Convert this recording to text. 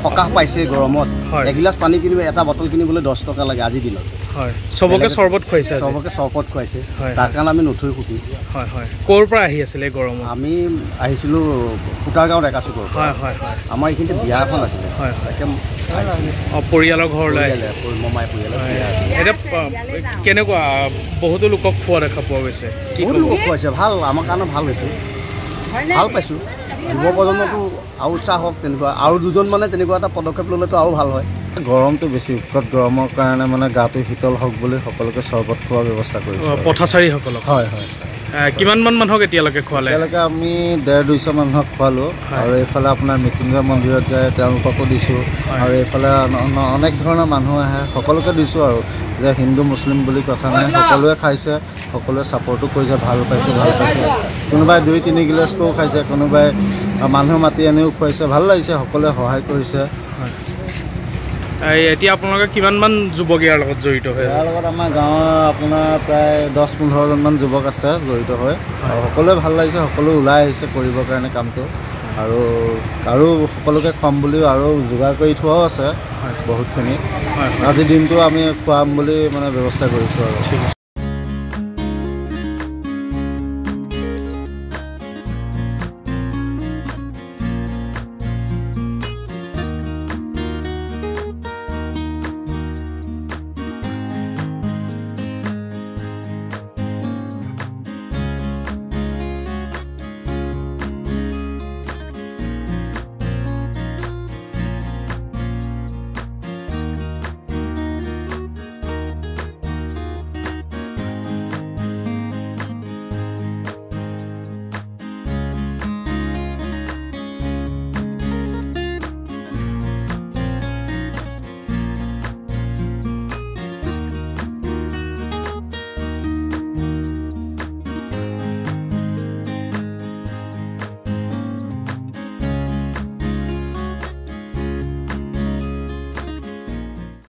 সকাহ পাইছে গৰমত এগিলাচ পানী কিনিব এটা বটল কিনিবলৈ 10 টকা লাগে আজি দিনত হয় সবকে চৰবত খুৱাইছে সবকে চৰবত খুৱাইছে তাৰ কাৰণে আমি নথৈ সুখী হয় হয় ক'ৰ পৰা আহি আছিল এই গৰমত আমি আহিছিলো কুটাৰগাঁও একাচুকৰ হয় হয় আমাৰ এইখিনিতে বিয়া এখন আছিলে হয় তাকে পৰিয়ালৰ ঘৰলৈ মমাই পৰিয়ালৰ এতিয়া কেনেকুৱা বহুতো লোকক খোৱা দেখা পোৱা গৈছে বহুত লোকক খুৱাইছে ভাল আমাৰ কাৰণে ভাল হৈছে ভাল পাইছোঁ যুৱ প্ৰজন্মটো আৰু উৎসাহ হওক তেনেকুৱা আৰু দুজন মানে তেনেকুৱা এটা পদক্ষেপ ল'লেতো আৰু ভাল হয় গৰমটো বেছি উৎকট গৰমৰ কাৰণে মানে গাটো শীতল হওক বুলি সকলোকে চৰবত খোৱাৰ ব্যৱস্থা কৰিছোঁ পথাচাৰীসকলক হয় হয় কিমানমান মানুহক এতিয়ালৈকে খোৱালে এতিয়ালৈকে আমি 150-200 মানুহক খোৱালোঁ আৰু এইফালে আপোনাৰ মৃত্যুঞ্জয় মন্দিৰত যায় তেওঁলোককো দিছোঁ আৰু এইফালে অনেক ধৰণৰ মানুহ আহে সকলোকে দিছোঁ আৰু যে হিন্দু মুছলিম বুলি কথা নাই সকলোৱে খাইছে সকলোৱে ছাপৰ্টো কৰিছে ভাল পাইছে কোনোবাই 2-3 গিলাচকৈও খাইছে কোনোবাই মানুহ মাতি আনিও খুৱাইছে ভাল লাগিছে সকলোৱে সহায় কৰিছে এতিয়া আপোনালোকে কিমানমান যুৱক ইয়াৰ লগত জড়িত হয় ইয়াৰ লগত আমাৰ গাঁৱৰ আপোনাৰ প্ৰায় 10-15জনমান যুৱক আছে জড়িত হৈ আৰু সকলোৱে ভাল লাগিছে সকলোৱে ওলাই আহিছে কৰিবৰ কাৰণে কামটো আৰু সকলোকে খুৱাম বুলিও আৰু যোগাৰ কৰি থোৱাও আছে বহুতখিনি আজি দিনটো আমি খুৱাম বুলি মানে ব্যৱস্থা কৰিছোঁ আৰু